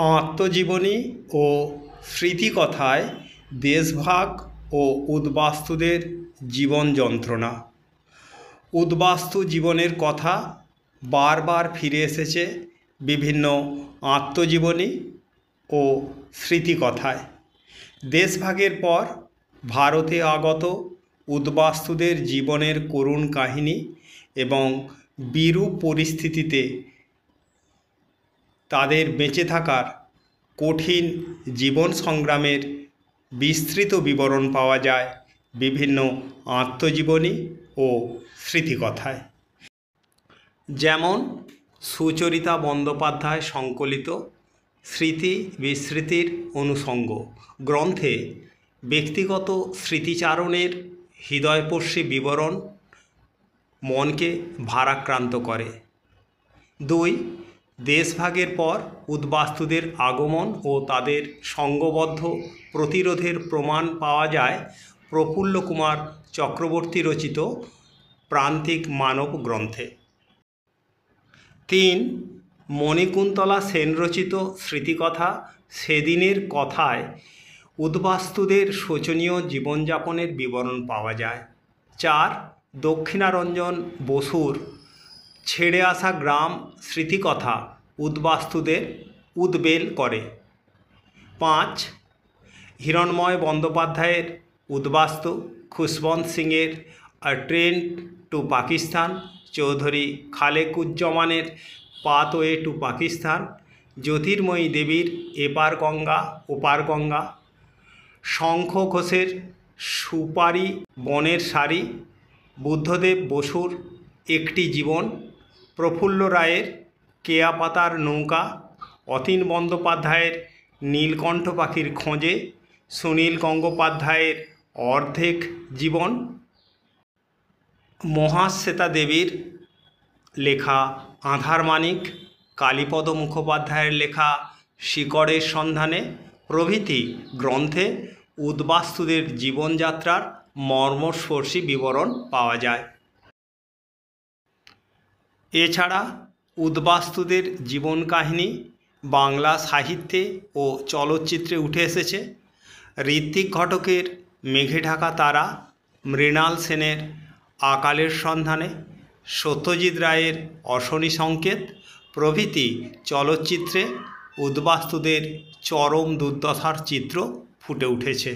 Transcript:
আত্মজীবনী ও স্মৃতিকথায় দেশভাগ ও উদ্বাস্তুদের জীবন যন্ত্রণা। উদ্বাস্তু জীবনের কথা বারবার ফিরে এসেছে বিভিন্ন আত্মজীবনী ও স্মৃতিকথায়। দেশভাগের পর ভারতে আগত উদ্বাস্তুদের জীবনের করুণ কাহিনী এবং বিরূপ পরিস্থিতিতে তাদের বেঁচে থাকার কঠিন জীবন সংগ্রামের বিস্তৃত বিবরণ পাওয়া যায় বিভিন্ন আত্মজীবনী ও স্মৃতিকথায়। যেমন সুচরিতা বন্দ্যোপাধ্যায় সংকলিত স্মৃতি বিস্মৃতির অনুষঙ্গ গ্রন্থে ব্যক্তিগত স্মৃতিচারণের হৃদয়স্পর্শী বিবরণ মনকে ভারাক্রান্ত করে। 2. দেশভাগের পর উদ্বাস্তুদের আগমন ও তাদের সংঘবদ্ধ প্রতিরোধের প্রমাণ পাওয়া যায় প্রফুল্লকুমার চক্রবর্তী রচিত প্রান্তিক মানব গ্রন্থে। 3. মণিকুন্তলা সেন রচিত স্মৃতিকথা সেদিনের কথায় উদ্বাস্তুদের শোচনীয় জীবনযাপনের বিবরণ পাওয়া যায়। 4. দক্ষিণারঞ্জন বসুর ছেড়ে আসা গ্রাম স্মৃতিকথা উদ্বাস্তুদের উদ্বেল করে। 5. হিরণময় বন্দ্যোপাধ্যায়ের উদ্বাস্তু, খুশবন্ত সিংয়ের a train to Pakistan, Chowdhury খালেকুজ্জমানের পাথওয়ে টু পাকিস্তান, জ্যোতির্ময়ী দেবীর এপার গঙ্গা ওপার গঙ্গা, শঙ্খ ঘোষের সুপারি বনের সারি, বুদ্ধদেব বসুর একটি জীবন, প্রফুল্ল রায়ের কেয়াপাতার নৌকা, অতীন বন্দ্যোপাধ্যায়ের নীলকণ্ঠ পাখির খোঁজে, সুনীল গঙ্গোপাধ্যায়ের অর্ধেক জীবন, মহাশ্বেতা দেবীর লেখা আঁধার মানিক, কালীপদ মুখোপাধ্যায়ের লেখা শিকড়ের সন্ধানে প্রভৃতি গ্রন্থে উদ্বাস্তুদের জীবনযাত্রার মর্মস্পর্শী বিবরণ পাওয়া যায়। এছাড়া উদ্বাস্তুদের জীবন কাহিনী বাংলা সাহিত্যে ও চলচ্চিত্রে উঠে এসেছে। ঋত্বিক ঘটকের মেঘে ঢাকা তারা, মৃণাল সেনের আকালের সন্ধানে, সত্যজিৎ রায়ের অশনি সংকেত প্রভৃতি চলচ্চিত্রে উদ্বাস্তুদের চরম দুর্দশার চিত্র ফুটে উঠেছে।